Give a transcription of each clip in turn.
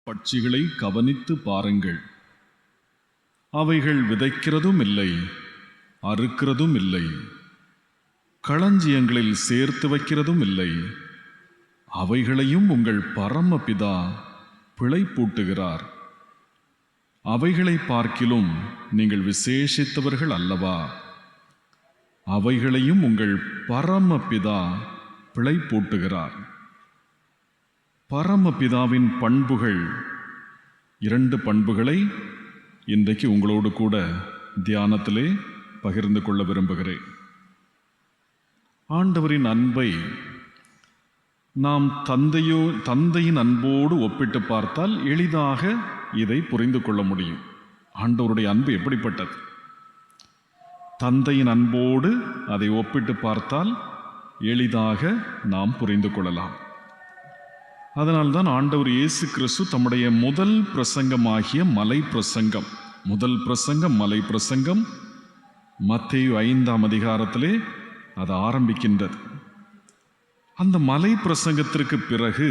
பட்சிகளை கவனித்து பாருங்கள். அவைகள் விதைக்கிறதும் இல்லை, அறுக்கிறதும் இல்லை, களஞ்சியங்களில் சேர்த்து வைக்கிறதும் இல்லை. அவைகளையும் உங்கள் பரமபிதா பிழைப்பூட்டுகிறார். அவைகளை பார்க்கிலும் நீங்கள் விசேஷித்தவர்கள் அல்லவா? அவைகளையும் உங்கள் பரமபிதா பிழைப்பூட்டுகிறார். பரமபிதாவின் பண்புகள், 2 பண்புகளை இன்றைக்கு உங்களோடு கூட தியானத்திலே பகிர்ந்து கொள்ள விரும்புகிறேன். ஆண்டவரின் அன்பை நாம் தந்தையின் அன்போடு ஒப்பிட்டு பார்த்தால் எளிதாக இதை புரிந்து கொள்ள முடியும். ஆண்டவருடைய அன்பு எப்படிப்பட்டது? தந்தையின் அன்போடு அதை ஒப்பிட்டு பார்த்தால் எளிதாக நாம் புரிந்து கொள்ளலாம். அதனால்தான் ஆண்டவர் இயேசு கிறிஸ்து தம்முடைய முதல் பிரசங்கமாகிய மலை பிரசங்கம் மத்தேயு 5ஆம் அதிகாரத்திலே அது ஆரம்பிக்கின்றது. அந்த மலை பிரசங்கத்திற்கு பிறகு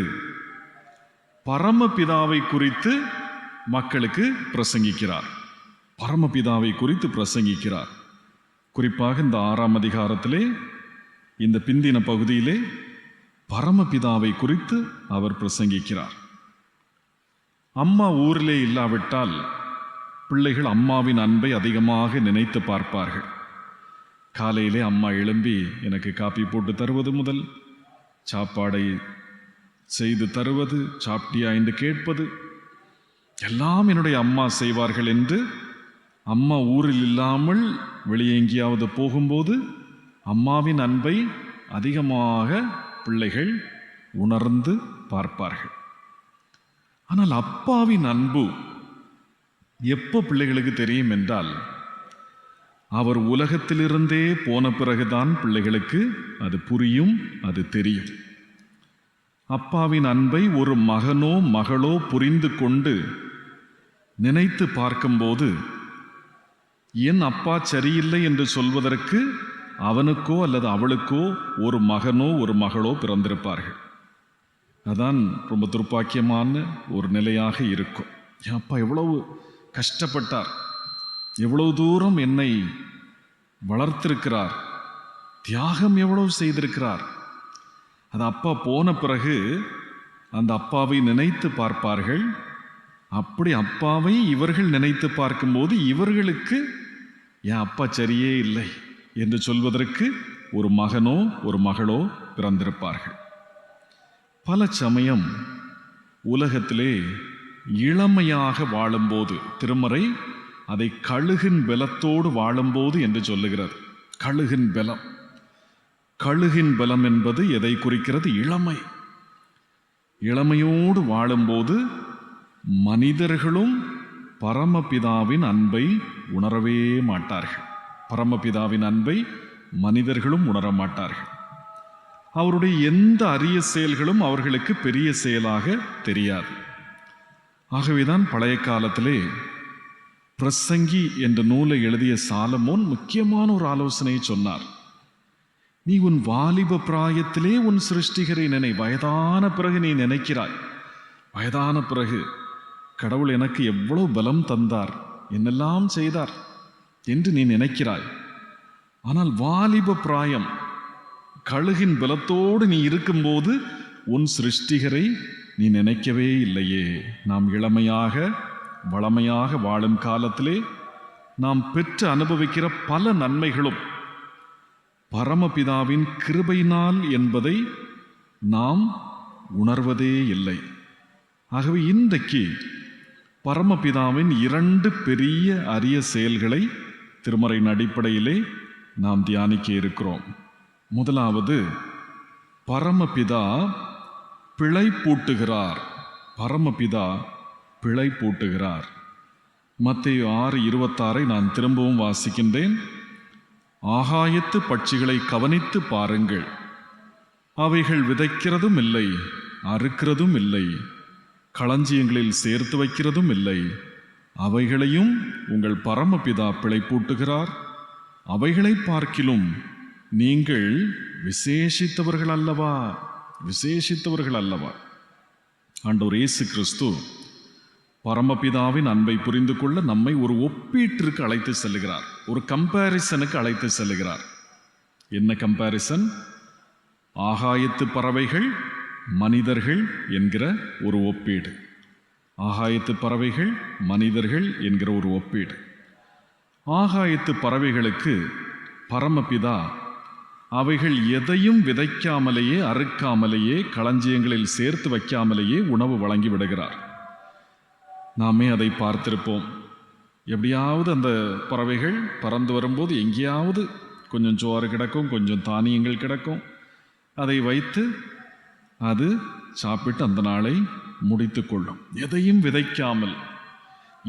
பரமபிதாவை குறித்து மக்களுக்கு பிரசங்கிக்கிறார். குறிப்பாக இந்த 6ஆம் அதிகாரத்திலே, இந்த பிந்தின பகுதியிலே பரமபிதாவை குறித்து அவர் பிரசங்கிக்கிறார். அம்மா ஊரிலே இல்லாவிட்டால் பிள்ளைகள் அம்மாவின் அன்பை அதிகமாக நினைத்து பார்ப்பார்கள். காலையிலே அம்மா எழும்பி எனக்கு காப்பி போட்டு தருவது முதல், சாப்பாடை செய்து தருவது, சாப்பிட்டியா என்று கேட்பது எல்லாம் என்னுடைய அம்மா செய்வார்கள் என்று அம்மா ஊரில் இல்லாமல் வெளியே எங்கேயாவது போகும்போது அம்மாவின் அன்பை அதிகமாக பிள்ளைகள் உணர்ந்து பார்ப்பார்கள். ஆனால் அப்பாவின் அன்பு எப்போ பிள்ளைகளுக்கு தெரியும் என்றால், அவர் உலகத்திலிருந்தே போன பிறகுதான் பிள்ளைகளுக்கு அது புரியும், அது தெரியும். அப்பாவின் அன்பை ஒரு மகனோ மகளோ புரிந்து கொண்டு நினைத்து பார்க்கும்போது, என் அப்பா சரியில்லை என்று சொல்வதற்கு அவனுக்கோ அல்லது அவளுக்கோ ஒரு மகனோ ஒரு மகளோ பிறந்திருப்பார்கள். அதான் ரொம்ப துர்ப்பாக்கியமான ஒரு நிலையாக இருக்கும். என் அப்பா எவ்வளவு கஷ்டப்பட்டார், எவ்வளவு தூரம் என்னை வளர்த்திருக்கிறார், தியாகம் எவ்வளவு செய்திருக்கிறார். அது அப்பா போன பிறகு அந்த அப்பாவை நினைத்து பார்ப்பார்கள். அப்படி அப்பாவை இவர்கள் நினைத்து பார்க்கும்போது இவர்களுக்கு என் அப்பா சரியே இல்லை என்று சொல்வதற்கு ஒரு மகனோ ஒரு மகளோ பிறந்திருப்பார்கள். பல சமயம் உலகத்திலே இளமையாக வாழும்போது, திருமறை அதை கழுகின் பலத்தோடு வாழும்போது என்று சொல்லுகிறது. கழுகின் பலம் என்பது எதை குறிக்கிறது? இளமையோடு வாழும்போது மனிதர்களும் பரமபிதாவின் அன்பை உணரவே மாட்டார்கள். பரமபிதாவின் அன்பை மனிதர்களும் உணர மாட்டார்கள். அவருடைய எந்த அரிய செயல்களும் அவர்களுக்கு பெரிய செயலாக தெரியாது. ஆகவேதான் பழைய காலத்திலே பிரசங்கி என்ற நூலை எழுதிய சாலமோன் முக்கியமான ஒரு ஆலோசனையை சொன்னார். நீ உன் வாலிப பிராயத்திலே உன் சிருஷ்டிகரை நினை. வயதான பிறகு நீ நினைக்கிறாய், வயதான பிறகு கடவுள் எனக்கு எவ்வளவு பலம் தந்தார், என்னெல்லாம் செய்தார் என்று நீ நினைக்கிறாய். ஆனால் வாலிப பிராயம், கழுகின் பலத்தோடு நீ இருக்கும்போது உன் சிருஷ்டிகரை நீ நினைக்கவே இல்லையே. நாம் இளமையாக வளமையாக வாழும் காலத்திலே நாம் பெற்று அனுபவிக்கிற பல நன்மைகளும் பரமபிதாவின் கிருபையினால் என்பதை நாம் உணர்வதே இல்லை. ஆகவே இன்றைக்கு பரமபிதாவின் 2 பெரிய அரிய செயல்களை திருமறையின் அடிப்படையிலே நாம் தியானிக்க இருக்கிறோம். முதலாவது, பரமபிதா பிழைப்பூட்டுகிறார். மத்தேயு 6:26 நான் திரும்பவும் வாசிக்கின்றேன். ஆகாயத்து பட்சிகளை கவனித்து பாருங்கள். அவைகள் விதைக்கிறதும் இல்லை, அறுக்கிறதும் இல்லை, களஞ்சியங்களில் சேர்த்து வைக்கிறதும் இல்லை. அவைகளையும் உங்கள் பரமபிதா பிழைப்பூட்டுகிறார். அவைகளை பார்க்கிலும் நீங்கள் விசேஷித்தவர்கள் அல்லவா? ஆண்டவர் இயேசு கிறிஸ்து பரமபிதாவின் அன்பை புரிந்து கொள்ள நம்மை ஒரு ஒப்பீட்டிற்கு அழைத்து செல்லுகிறார், ஒரு கம்பேரிசனுக்கு அழைத்து செல்லுகிறார். என்ன கம்பேரிசன்? ஆகாயத்து பறவைகள், மனிதர்கள் என்கிற ஒரு ஒப்பீடு. ஆகாயத்து பறவைகள், மனிதர்கள் என்கிற ஒரு ஒப்பீடு. ஆகாயத்து பறவைகளுக்கு பரமபிதா அவைகள் எதையும் விதைக்காமலேயே, அறுக்காமலேயே, களஞ்சியங்களில் சேர்த்து வைக்காமலேயே உணவு வழங்கி விடுகிறார். நாமே அதை பார்த்திருப்போம். எப்படியாவது அந்த பறவைகள் பறந்து வரும்போது எங்கேயாவது கொஞ்சம் சோறு கிடக்கும், கொஞ்சம் தானியங்கள் கிடக்கும். அதை வைத்து அது சாப்பிட்டு அந்த நாளை முடித்து கொள்ளும். எதையும் விதைக்காமல்,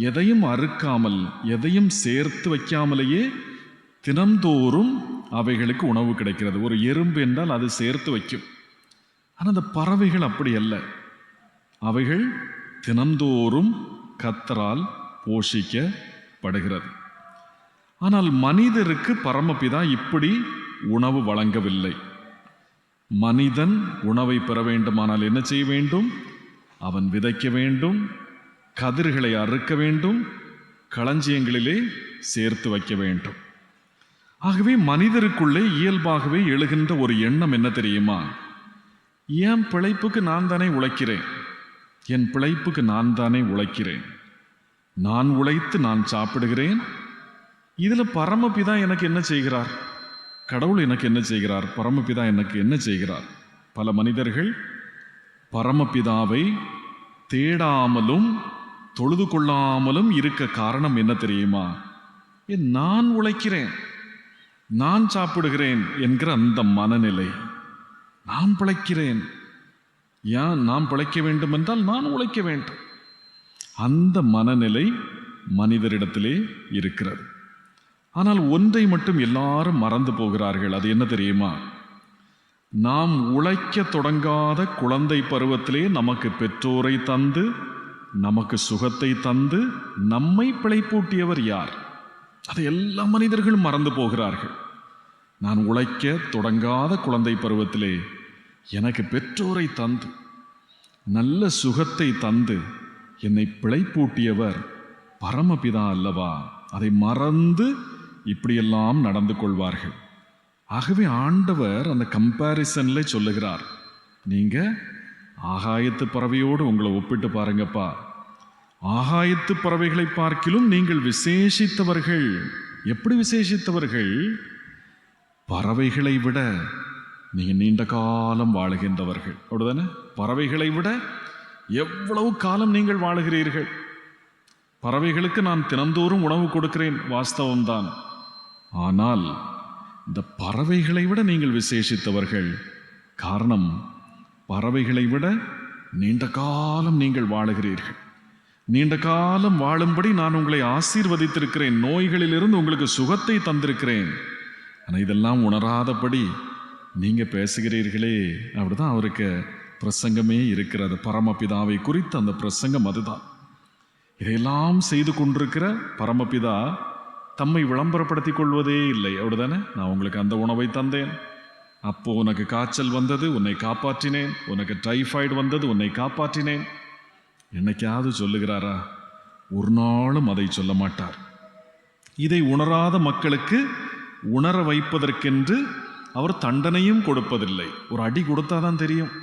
எதையும் அறுக்காமல், எதையும் சேர்த்து வைக்காமலேயே தினந்தோறும் அவைகளுக்கு உணவு கிடைக்கிறது. ஒரு எறும்பு என்றால் அது சேர்த்து வைக்கும். ஆனால் அந்த பறவைகள் அப்படி அல்ல. அவைகள் தினந்தோறும் கர்த்தரால் போஷிக்கப்படுகிறது. ஆனால் மனிதருக்கு பரமபிதா இப்படி உணவு வழங்கவில்லை. மனிதன் உணவை பெற வேண்டுமானால் என்ன செய்ய வேண்டும்? அவன் விதைக்க வேண்டும், கதிர்களை அறுக்க வேண்டும், களஞ்சியங்களிலே சேர்த்து வைக்க வேண்டும். ஆகவே மனிதருக்குள்ளே இயல்பாகவே எழுகின்ற ஒரு எண்ணம் என்ன தெரியுமா? என் பிழைப்புக்கு நான் தானே உழைக்கிறேன், என் பிழைப்புக்கு நான் தானே உழைக்கிறேன், நான் உழைத்து நான் சாப்பிடுகிறேன். இதில் பரமபிதா எனக்கு என்ன செய்கிறார்? கடவுள் எனக்கு என்ன செய்கிறார்? பரமபிதா எனக்கு என்ன செய்கிறார்? பல மனிதர்கள் பரமபிதாவை தேடாமலும் தொழுது கொள்ளாமலும் இருக்க காரணம் என்ன தெரியுமா? நான் உழைக்கிறேன், நான் சாப்பிடுகிறேன் என்கிற அந்த மனநிலை. நான் பிழைக்கிறேன், ஏன் நான் பிழைக்க வேண்டும் என்றால் நான் உழைக்க வேண்டும். அந்த மனநிலை மனிதரிடத்திலே இருக்கிறது. ஆனால் ஒன்றை மட்டும் எல்லாரும் மறந்து போகிறார்கள். அது என்ன தெரியுமா? நாம் உழைக்க தொடங்காத குழந்தை பருவத்திலே நமக்கு பெற்றோரை தந்து, நமக்கு சுகத்தை தந்து, நம்மை பிழைப்பூட்டியவர் யார்? அதை எல்லா மனிதர்களும் மறந்து போகிறார்கள். நான் உழைக்க தொடங்காத குழந்தை பருவத்திலே எனக்கு பெற்றோரை தந்து, நல்ல சுகத்தை தந்து என்னை பிழைப்பூட்டியவர் பரமபிதா அல்லவா? அதை மறந்து இப்படியெல்லாம் நடந்து கொள்வார்கள். ஆகவே ஆண்டவர் அந்த கம்பேரிசன்ல சொல்லுகிறார், நீங்க ஆகாயத்து பறவையோடு உங்களை ஒப்பிட்டு பாருங்கப்பா. ஆகாயத்து பறவைகளை பார்க்கிலும் நீங்கள் விசேஷித்தவர்கள். எப்படி விசேஷித்தவர்கள்? பறவைகளை விட நீங்க நீண்ட காலம் வாழுகின்றவர்கள். அப்படிதானே? பறவைகளை விட எவ்வளவு காலம் நீங்கள் வாழுகிறீர்கள். பறவைகளுக்கு நான் தினந்தோறும் உணவு கொடுக்கிறேன், வாஸ்தவம்தான். ஆனால் இந்த பறவைகளை விட நீங்கள் விசேஷித்தவர்கள். காரணம், பறவைகளை விட நீண்ட காலம் நீங்கள் வாழுகிறீர்கள். நீண்ட காலம் வாழும்படி நான் உங்களை ஆசீர்வதித்திருக்கிறேன், நோய்களிலிருந்து உங்களுக்கு சுகத்தை தந்திருக்கிறேன். ஆனால் இதெல்லாம் உணராதபடி நீங்க பேசுகிறீர்களே. அப்படிதான் அவருக்கு பிரசங்கமே இருக்கிறது. பரமபிதாவை குறித்து அந்த பிரசங்கம் அதுதான். இதையெல்லாம் செய்து கொண்டிருக்கிற பரமபிதா தம்மை விளம்பரப்படுத்திக் கொள்வதே இல்லை. அப்படிதானே? நான் உங்களுக்கு அந்த உணவை தந்தேன், அப்போ உனக்கு காய்ச்சல் வந்தது, உன்னை காப்பாற்றினேன். உனக்கு டைஃபாய்டு வந்தது, உன்னை காப்பாற்றினேன். என்னைக்காவது சொல்லுகிறாரா? ஒரு நாளும் அதை சொல்ல மாட்டார். இதை உணராத மக்களுக்கு உணர வைப்பதற்கென்று அவர் தண்டனையும் கொடுப்பதில்லை. ஒரு அடி கொடுத்தாதான் தெரியும்.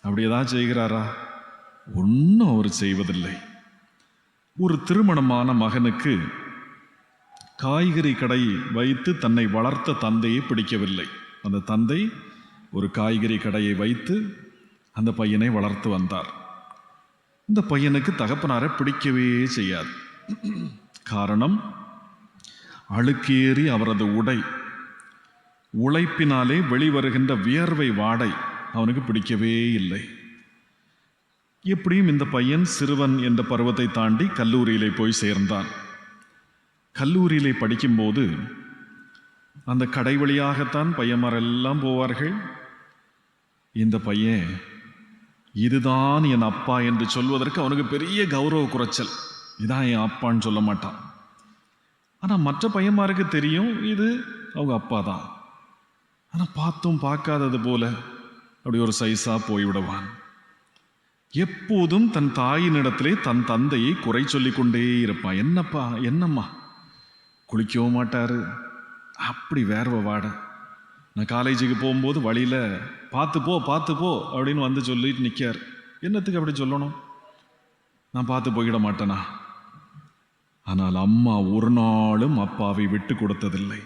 அப்படி ஏதாவது செய்கிறாரா? ஒன்றும் அவர் செய்வதில்லை. ஒரு திருமணமான மகனுக்கு காய்கறி கடை வைத்து தன்னை வளர்த்த தந்தையை பிடிக்கவில்லை. அந்த தந்தை ஒரு காய்கறி கடையை வைத்து அந்த பையனை வளர்த்து வந்தார். இந்த பையனுக்கு தகப்பனாரை பிடிக்கவே செய்யாது. காரணம், அழுக்கேறி அவரது உடை, உழைப்பினாலே வெளிவருகின்ற வியர்வை வாடை அவனுக்கு பிடிக்கவே இல்லை. எப்படியும் இந்த பையன் சிறுவன் என்ற பருவத்தை தாண்டி கல்லூரியிலே போய் சேர்ந்தான். கல்லூரியிலே படிக்கும்போது அந்த கடை வழியாகத்தான் பையன்மாரெல்லாம் போவார்கள். இந்த பையன் இதுதான் என் அப்பா என்று சொல்வதற்கு அவனுக்கு பெரிய கௌரவ குறைச்சல். இதான் என் அப்பான்னு சொல்ல மாட்டான். ஆனால் மற்ற பையன்மாருக்கு தெரியும் இது அவங்க அப்பா தான். ஆனால் பார்த்தும் பார்க்காதது போல அப்படி ஒரு சைஸாக போய்விடுவான். எப்போதும் தன் தாயினிடத்திலே தன் தந்தையை குறை சொல்லிக் கொண்டே இருப்பான். என்னப்பா என்னம்மா, குளிக்கவும் மாட்டாரு, அப்படி வேர்வை வாட. நான் காலேஜுக்கு போகும்போது வழியில் பார்த்து போ அப்படின்னு வந்து சொல்லிட்டு நிற்கார். என்னத்துக்கு அப்படி சொல்லணும்? நான் பார்த்து போயிட மாட்டேனா? ஆனால் அம்மா ஒரு நாளும் அப்பாவை விட்டு கொடுத்ததில்லை.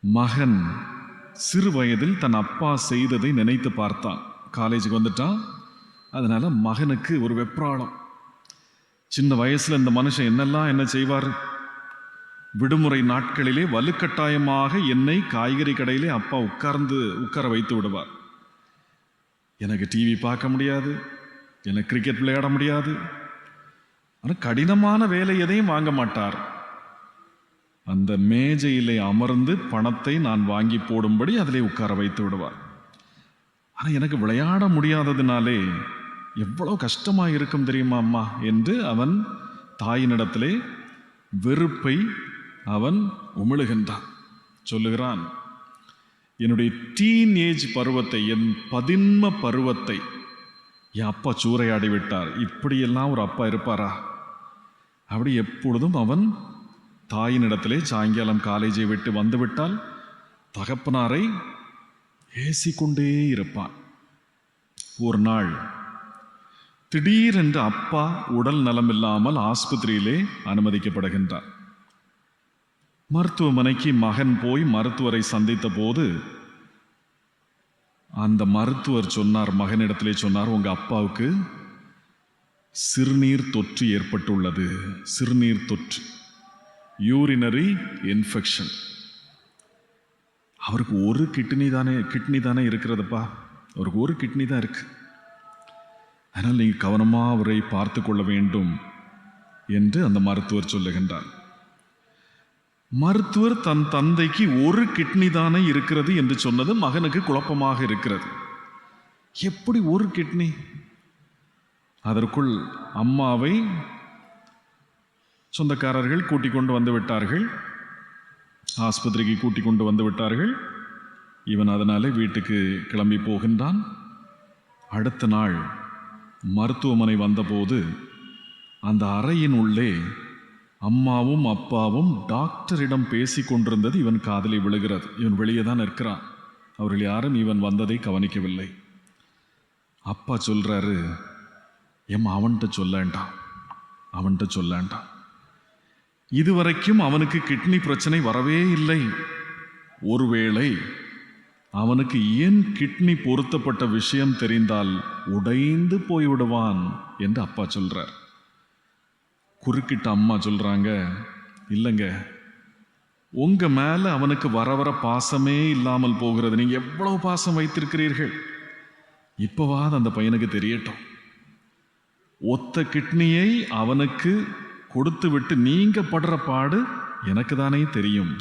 மகன் சிறு வயதில் தன் அப்பா செய்ததை நினைத்து பார்த்தான். காலேஜுக்கு வந்துட்டான். அதனால மகனுக்கு ஒரு வெப்ராளம். சின்ன வயசுல இந்த மனுஷன் என்ன செய்வார்? விடுமுறை நாட்களிலே வலுக்கட்டாயமாக என்னை காய்கறி கடையிலே அப்பா உட்கார வைத்து விடுவார். எனக்கு டிவி பார்க்க முடியாது, எனக்கு கிரிக்கெட் விளையாட முடியாது. ஆனால் கடினமான வேலை எதையும் வாங்க மாட்டார். அந்த மேஜையிலே அமர்ந்து பணத்தை நான் வாங்கி போடும்படி அதிலே உட்கார வைத்து விடுவார். ஆனால் எனக்கு விளையாட முடியாததுனாலே எவ்வளோ கஷ்டமாக இருக்கும் தெரியுமா அம்மா என்று அவன் தாயினிடத்திலே வெறுப்பை அவன் உமிழுகின்றான். சொல்லுகிறான், என்னுடைய டீனேஜ் பருவத்தை, என் பதின்ம பருவத்தை என் அப்பா சூறையாடி விட்டார். இப்படியெல்லாம் ஒரு அப்பா இருப்பாரா? அப்படி எப்பொழுதும் அவன் தாயினிடத்திலே சாயங்காலம் காலேஜை விட்டு வந்துவிட்டால் தகப்பனாரை ஏசிக்கொண்டே இருப்பான். ஒரு நாள் திடீரென்று அப்பா உடல் நலமில்லாமல் ஆஸ்பத்திரியிலே அனுமதிக்கப்படுகின்றார். மருத்துவமனைக்கு மகன் போய் மருத்துவரை சந்தித்த போது அந்த மருத்துவர் சொன்னார், மகனிடத்திலே சொன்னார், உங்க அப்பாவுக்கு சிறுநீர் தொற்று ஏற்பட்டுள்ளது. சிறுநீர் தொற்று, யூரினரி இன்ஃபெக்ஷன். அவருக்கு ஒரு கிட்னி தானே இருக்கிறதுப்பா. அவருக்கு ஒரு கிட்னி தான் இருக்கு. அதனால் நீங்கள் கவனமாக அவரை பார்த்து கொள்ள வேண்டும் என்று அந்த மருத்துவர் சொல்லுகின்றார். மருத்துவர் தன் தந்தைக்கு ஒரு கிட்னி தானே இருக்கிறது என்று சொன்னது மகனுக்கு குழப்பமாக இருக்கிறது. எப்படி ஒரு கிட்னி? அதற்குள் அம்மாவை சொந்தக்காரர்கள் கூட்டிக் கொண்டு வந்து விட்டார்கள், ஆஸ்பத்திரிக்கு கூட்டிக் கொண்டு வந்து விட்டார்கள். இவன் அதனாலே வீட்டுக்கு கிளம்பி போகின்றான். அடுத்த நாள் மருத்துவமனை வந்தபோது அந்த அறையின் உள்ளே அம்மாவும் அப்பாவும் டாக்டரிடம் பேசி கொண்டிருந்தது இவன் காதலி விழுகிறது. இவன் வெளியே தான் இருக்கிறான். அவர்கள் யாரும் இவன் வந்ததை கவனிக்கவில்லை. அப்பா சொல்றாரு, அவன்கிட்ட சொல்லாண்டாம். இதுவரைக்கும் அவனுக்கு கிட்னி பிரச்சனை வரவே இல்லை. ஒருவேளை அவனுக்கு ஏன் கிட்னி பொருத்தப்பட்ட விஷயம் தெரிந்தால் உடைந்து போய்விடுவான் என்று அப்பா சொல்றார். குறுக்கிட்ட அம்மா சொல்றாங்க, இல்லைங்க, உங்க மேல அவனுக்கு வர பாசமே இல்லாமல் போகிறது. நீங்க எவ்வளவு பாசம் வைத்திருக்கிறீர்கள், இப்பவாது அந்த பையனுக்கு தெரியட்டும். ஒத்த கிட்னியை அவனுக்கு கொடுத்து விட்டு நீங்க படுற பாடு எனக்கு தானே தெரியும்.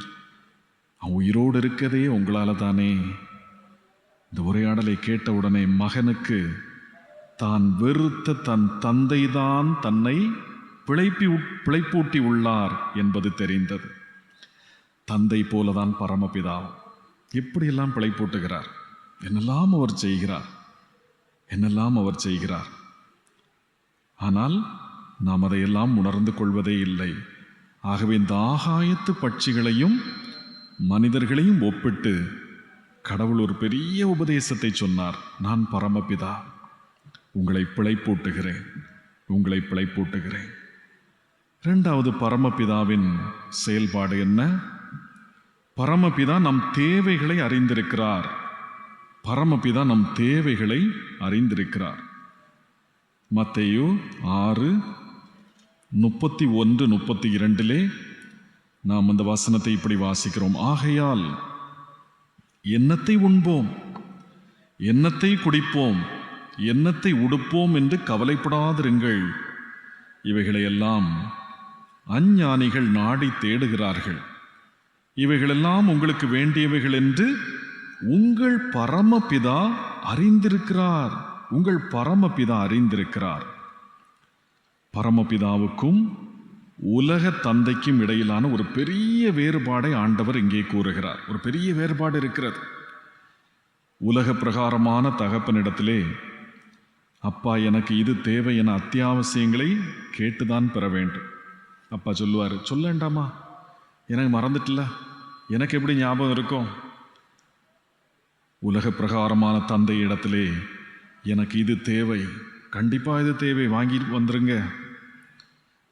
அவன் உயிரோடு இருக்கதே உங்களால தானே. இந்த உரையாடலை கேட்ட உடனே மகனுக்கு தான் வெறுத்த தன் தந்தைதான் தன்னை பிழைப்பூட்டி உள்ளார் என்பது தெரிந்தது. தந்தை போலதான் பரமபிதாவும் எப்படியெல்லாம் பிழைப்பூட்டுகிறார், என்னெல்லாம் அவர் செய்கிறார். ஆனால் நாம் அதையெல்லாம் உணர்ந்து கொள்வதே இல்லை. ஆகவே இந்த ஆகாயத்து பட்சிகளையும் மனிதர்களையும் ஒப்பிட்டு கடவுள் ஒரு பெரிய உபதேசத்தை சொன்னார். நான் பரமபிதா, உங்களை பிழைப்பூட்டுகிறேன். இரண்டாவது, பரமபிதாவின் செயல்பாடு என்ன? பரமபிதா நம் தேவைகளை அறிந்திருக்கிறார். மத்தேயு 6:31-32 நாம் அந்த வசனத்தை இப்படி வாசிக்கிறோம். ஆகையால் என்னத்தை உண்போம், என்னத்தை குடிப்போம், என்னத்தை உடுப்போம் என்று கவலைப்படாதிருங்கள். இவைகளையெல்லாம் அஞ்ஞானிகள் நாடி தேடுகிறார்கள். இவைகளெல்லாம் உங்களுக்கு வேண்டியவைகள் என்று உங்கள் பரமபிதா அறிந்திருக்கிறார். பரமபிதாவுக்கும் உலக தந்தைக்கும் இடையிலான ஒரு பெரிய வேறுபாடை ஆண்டவர் இங்கே கூறுகிறார். ஒரு பெரிய வேறுபாடு இருக்கிறது. உலக பிரகாரமான தகப்பனிடத்திலே அப்பா எனக்கு இது தேவை என அத்தியாவசியங்களை கேட்டுதான் பெற வேண்டும். அப்பா சொல்லுவார், சொல்லேண்டாமா, எனக்கு மறந்துட்டல, எனக்கு எப்படி ஞாபகம் இருக்கும்? உலக பிரகாரமான தந்தை இடத்திலே எனக்கு இது தேவை, கண்டிப்பாக இது தேவை, வாங்கி வந்துருங்க.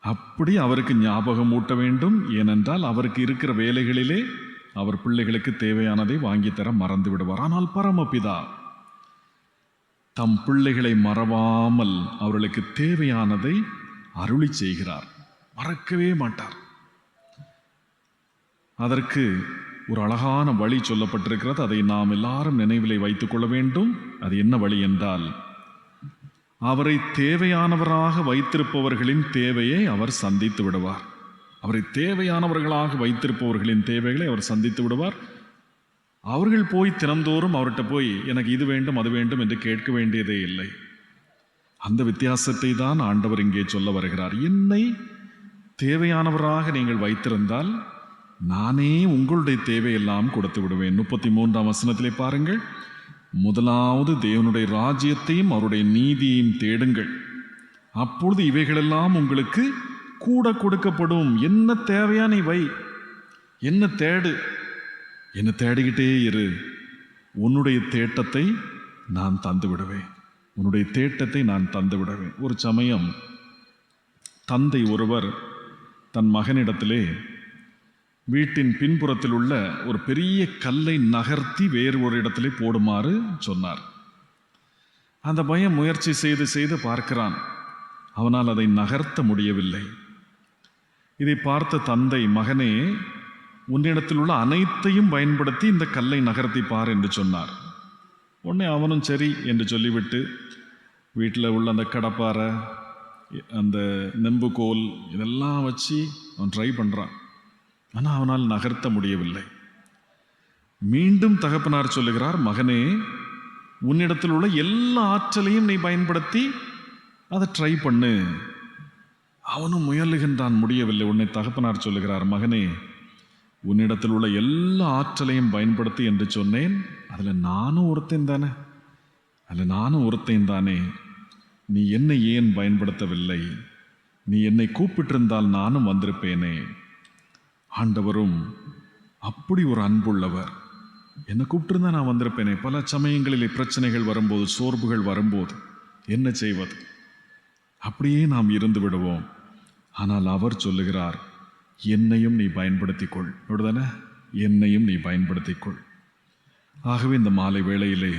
அப்படி அவருக்கு ஞாபகம் ஊட்ட வேண்டும். ஏனென்றால் அவருக்கு இருக்கிற வேலைகளிலே அவர் பிள்ளைகளுக்கு தேவையானதை வாங்கித்தர மறந்து விடுவார். ஆனால் பரமபிதா தம் பிள்ளைகளை மறவாமல் அவர்களுக்கு தேவையானதை அருளி செய்கிறார், மறக்கவே மாட்டார். அதற்கு ஒரு அழகான வழி சொல்லப்பட்டிருக்கிறது. அதை நாம் எல்லாரும் நினைவிலே வைத்துக் கொள்ள வேண்டும். அது என்ன வழி என்றால், அவரை தேவையானவராக வைத்திருப்பவர்களின் தேவையை அவர் சந்தித்து விடுவார். அவரை தேவையானவர்களாக வைத்திருப்பவர்களின் தேவைகளை அவர் சந்தித்து விடுவார். அவர்கள் போய் தினந்தோறும் அவர்கிட்ட போய் எனக்கு இது வேண்டும் அது வேண்டும் என்று கேட்க வேண்டியதே இல்லை. அந்த வித்தியாசத்தை தான் ஆண்டவர் இங்கே சொல்ல வருகிறார். என்னை தேவையானவராக நீங்கள் வைத்திருந்தால் நானே உங்களுடைய தேவையெல்லாம் கொடுத்து விடுவேன். 33ஆம் வசனத்திலே பாருங்கள், முதலாவது தேவனுடைய ராஜ்யத்தையும் அவருடைய நீதியையும் தேடுங்கள், அப்பொழுது இவைகளெல்லாம் உங்களுக்கு கூட கொடுக்கப்படும். என்ன தேவையா நீ வை, என்ன தேடு, என்ன தேடிக்கிட்டே இரு, உன்னுடைய தேட்டத்தை நான் தந்து விடுவேன், உன்னுடைய தேட்டத்தை நான் தந்து விடுவேன். ஒரு சமயம் தந்தை ஒருவர் தன் மகனிடத்திலே வீட்டின் பின்புறத்தில் உள்ள ஒரு பெரிய கல்லை நகர்த்தி வேறு ஒரு இடத்திலே போடுமாறு சொன்னார். அந்த பையன் முயற்சி செய்து செய்து பார்க்கிறான், அவனால் அதை நகர்த்த முடியவில்லை. இதை பார்த்த தந்தை, மகனே, உன்னிடத்தில் உள்ள அனைத்தையும் பயன்படுத்தி இந்த கல்லை நகர்த்தி பார் என்று சொன்னார். உடனே அவனும் சரி என்று சொல்லிவிட்டு வீட்டில் உள்ள அந்த கடப்பாரை, அந்த நெம்புகோல் இதெல்லாம் வச்சு அவன் ட்ரை பண்ணுறான். ஆனால் அவனால் நகர்த்த முடியவில்லை. மீண்டும் தகப்பனார் சொல்லுகிறார், மகனே, உன்னிடத்தில் உள்ள எல்லா ஆற்றலையும் நீ பயன்படுத்தி அதை ட்ரை பண்ணு. அவனும் முயலுகின்றான், முடியவில்லை. உன்னை தகப்பனார் சொல்லுகிறார், மகனே, உன்னிடத்தில் உள்ள எல்லா ஆற்றலையும் பயன்படுத்தி என்று சொன்னேன், அதில் நானும் ஒருத்தன் தானே, நீ என்னை ஏன் பயன்படுத்தவில்லை? நீ என்னை கூப்பிட்டிருந்தால் நானும் வந்திருப்பேனே. ஆண்டவரும் அப்படி ஒரு அன்புள்ளவர். என்னை கூப்பிட்டிருந்தா நான் வந்திருப்பேனே. பல சமயங்களிலே பிரச்சனைகள் வரும்போது, சோர்வுகள் வரும்போது என்ன செய்வது? அப்படியே நாம் இருந்து விடுவோம். ஆனால் அவர் சொல்லுகிறார், என்னையும் நீ பயன்படுத்திக்கொள். அப்படிதானே? என்னையும் நீ பயன்படுத்திக்கொள். ஆகவே இந்த மாலை வேளையிலே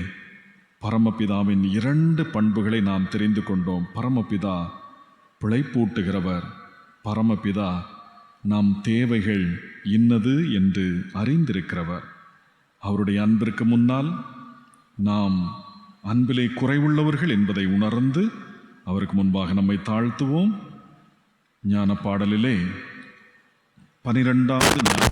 பரமபிதாவின் 2 பண்புகளை நாம் தெரிந்து கொண்டோம். பரமபிதா பிழைப்பூட்டுகிறவர். பரமபிதா நம் தேவைகள் இன்னது என்று அறிந்திருக்கிறவர். அவருடைய அன்பிற்கு முன்னால் நாம் அன்பிலே குறைவுள்ளவர்கள் என்பதை உணர்ந்து அவருக்கு முன்பாக நம்மை தாழ்த்துவோம். ஞான பாடலிலே 12வது